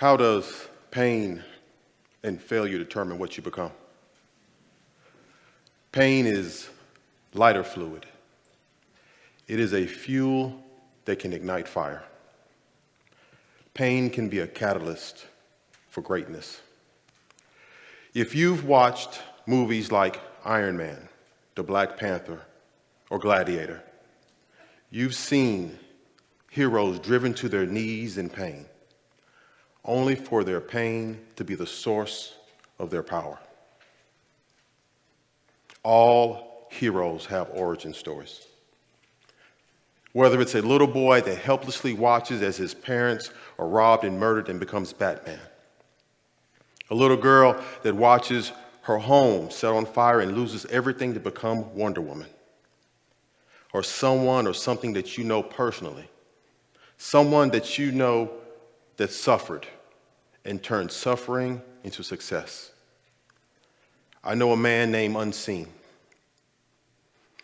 How does pain and failure determine what you become? Pain is lighter fluid. It is a fuel that can ignite fire. Pain can be a catalyst for greatness. If you've watched movies like Iron Man, The Black Panther, or Gladiator, you've seen heroes driven to their knees in pain, only for their pain to be the source of their power. All heroes have origin stories. Whether it's a little boy that helplessly watches as his parents are robbed and murdered and becomes Batman, a little girl that watches her home set on fire and loses everything to become Wonder Woman, or someone or something that you know personally, someone that you know that suffered and turned suffering into success. I know a man named Unseen.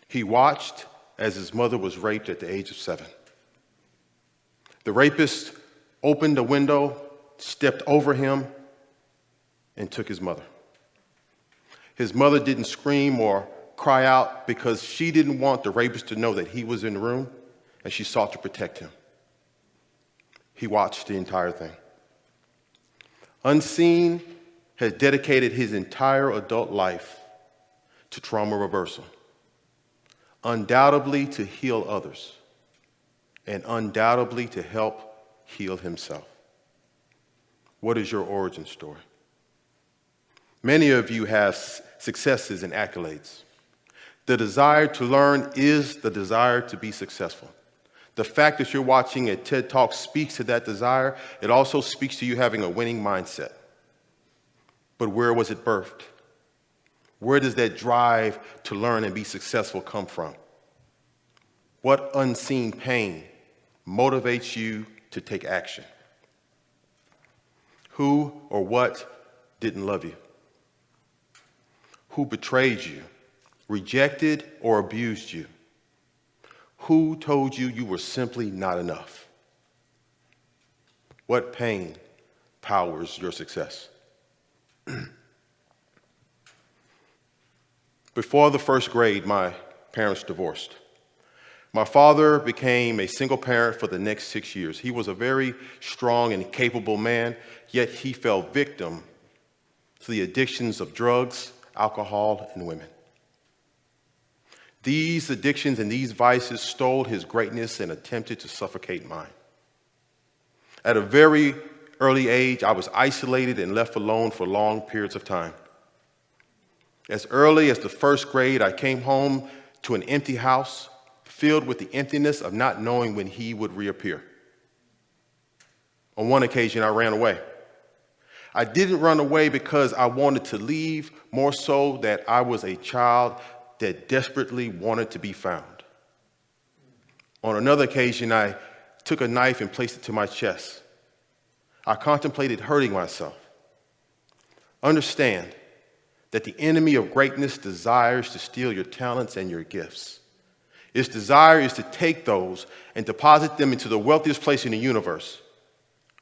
He watched as his mother was raped at the age of 7. The rapist opened a window, stepped over him, and took his mother. His mother didn't scream or cry out because she didn't want the rapist to know that he was in the room, and she sought to protect him. He watched the entire thing. Unseen has dedicated his entire adult life to trauma reversal, undoubtedly to heal others, and undoubtedly to help heal himself. What is your origin story? Many of you have successes and accolades. The desire to learn is the desire to be successful. The fact that you're watching a TED Talk speaks to that desire. It also speaks to you having a winning mindset. But where was it birthed? Where does that drive to learn and be successful come from? What unseen pain motivates you to take action? Who or what didn't love you? Who betrayed you, rejected, or abused you? Who told you you were simply not enough? What pain powers your success? Before the first grade, my parents divorced. My father became a single parent for the next 6 years. He was a very strong and capable man, yet he fell victim to the addictions of drugs, alcohol, and women. These addictions and these vices stole his greatness and attempted to suffocate mine. At a very early age, I was isolated and left alone for long periods of time. As early as the first grade, I came home to an empty house filled with the emptiness of not knowing when he would reappear. On one occasion, I ran away. I didn't run away because I wanted to leave, more so that I was a child that desperately wanted to be found. On another occasion, I took a knife and placed it to my chest. I contemplated hurting myself. Understand that the enemy of greatness desires to steal your talents and your gifts. Its desire is to take those and deposit them into the wealthiest place in the universe,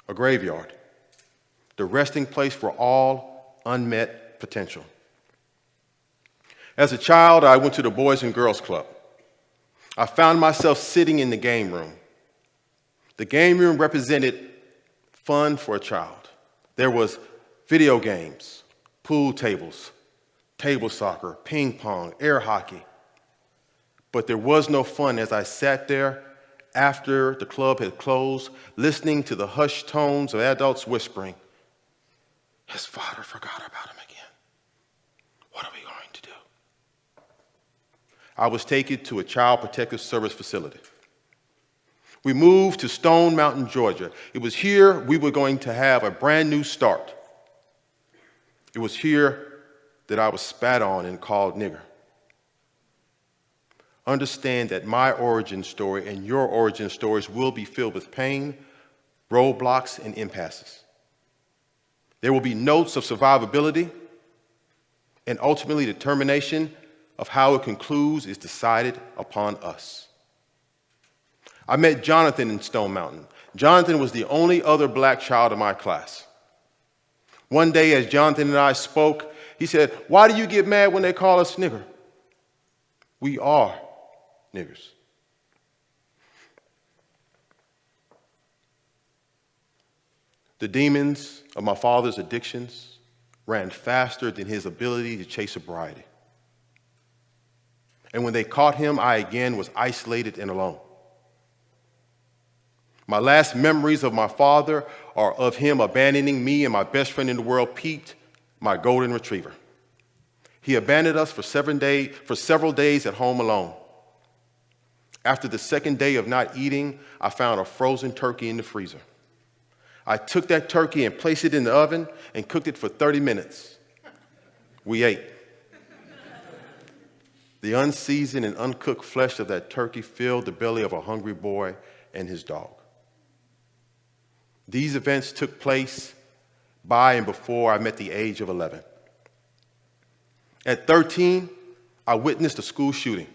a graveyard, the resting place for all unmet potential. As a child, I went to the Boys and Girls Club. I found myself sitting in the game room. The game room represented fun for a child. There was video games, pool tables, table soccer, ping pong, air hockey. But there was no fun as I sat there after the club had closed, listening to the hushed tones of adults whispering, "His father forgot about him again. What are we going to do?" I was taken to a Child Protective Service facility. We moved to Stone Mountain, Georgia. It was here we were going to have a brand new start. It was here that I was spat on and called nigger. Understand that my origin story and your origin stories will be filled with pain, roadblocks, and impasses. There will be notes of survivability, and ultimately determination of how it concludes is decided upon us. I met Jonathan in Stone Mountain. Jonathan was the only other black child in my class. One day, as Jonathan and I spoke, he said, "Why do you get mad when they call us nigger? We are niggers." The demons of my father's addictions ran faster than his ability to chase sobriety. And when they caught him, I again was isolated and alone. My last memories of my father are of him abandoning me and my best friend in the world, Pete, my golden retriever. He abandoned us for several days at home alone. After the second day of not eating, I found a frozen turkey in the freezer. I took that turkey and placed it in the oven and cooked it for 30 minutes. We ate. The unseasoned and uncooked flesh of that turkey filled the belly of a hungry boy and his dog. These events took place by and before I met the age of 11. At 13, I witnessed a school shooting.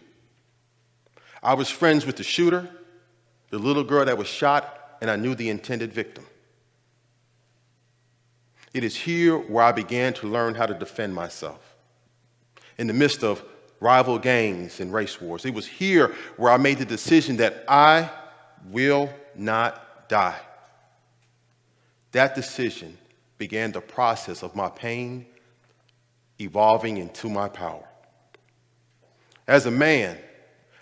I was friends with the shooter, the little girl that was shot, and I knew the intended victim. It is here where I began to learn how to defend myself in the midst of rival gangs and race wars. It was here where I made the decision that I will not die. That decision began the process of my pain evolving into my power. As a man,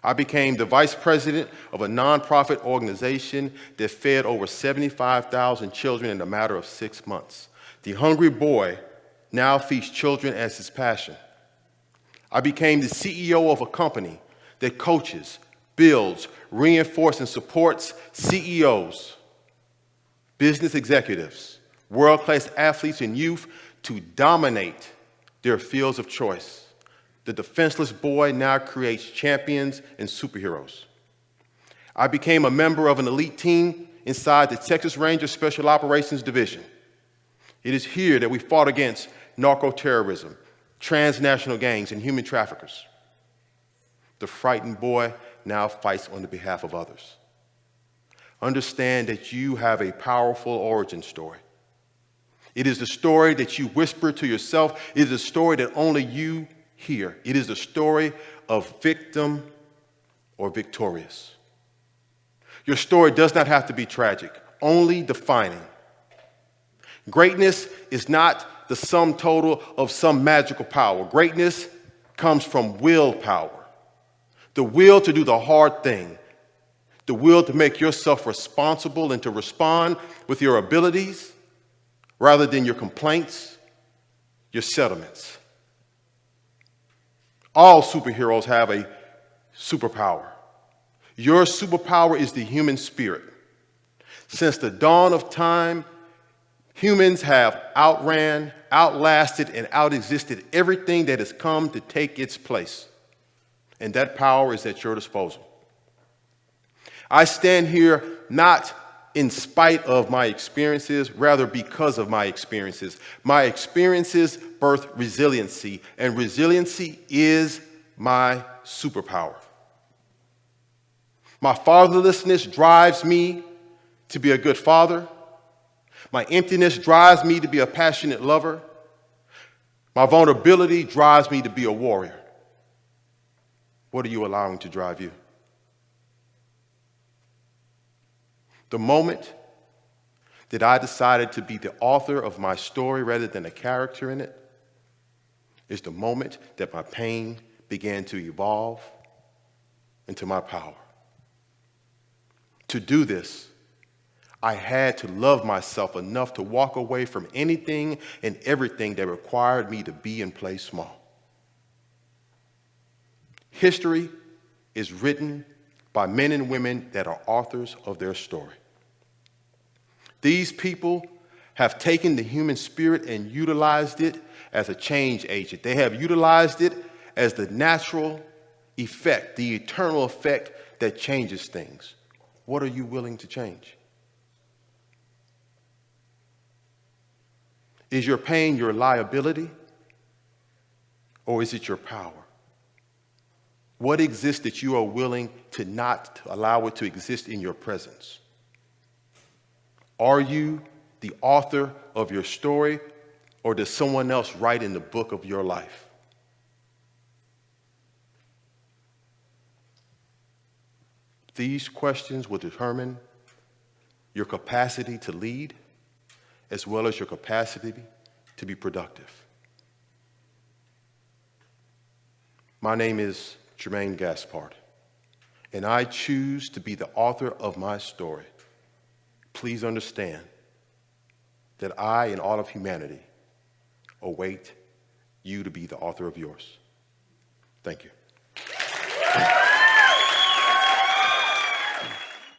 I became the vice president of a nonprofit organization that fed over 75,000 children in a matter of 6 months. The hungry boy now feeds children as his passion. I became the CEO of a company that coaches, builds, reinforces, and supports CEOs, business executives, world-class athletes, and youth to dominate their fields of choice. The defenseless boy now creates champions and superheroes. I became a member of an elite team inside the Texas Rangers Special Operations Division. It is here that we fought against narco-terrorism, transnational gangs, and human traffickers. The frightened boy now fights on the behalf of others. Understand that you have a powerful origin story. It is the story that you whisper to yourself. It is a story that only you hear. It is the story of victim or victorious. Your story does not have to be tragic, only defining. Greatness is not the sum total of some magical power. Greatness comes from willpower. The will to do the hard thing. The will to make yourself responsible and to respond with your abilities rather than your complaints, your settlements. All superheroes have a superpower. Your superpower is the human spirit. Since the dawn of time, humans have outran, outlasted, and outexisted everything that has come to take its place. And that power is at your disposal. I stand here not in spite of my experiences, rather because of my experiences. My experiences birth resiliency, and resiliency is my superpower. My fatherlessness drives me to be a good father. My emptiness drives me to be a passionate lover. My vulnerability drives me to be a warrior. What are you allowing to drive you? The moment that I decided to be the author of my story rather than a character in it is the moment that my pain began to evolve into my power. To do this, I had to love myself enough to walk away from anything and everything that required me to be and play small. History is written by men and women that are authors of their story. These people have taken the human spirit and utilized it as a change agent. They have utilized it as the natural effect, the eternal effect that changes things. What are you willing to change? Is your pain your liability, or is it your power? What exists that you are willing to not allow it to exist in your presence? Are you the author of your story, Or does someone else write in the book of your life? These questions will determine your capacity to lead as well as your capacity to be productive. My name is Germaine Gaspard, and I choose to be the author of my story. Please understand that I and all of humanity await you to be the author of yours. Thank you.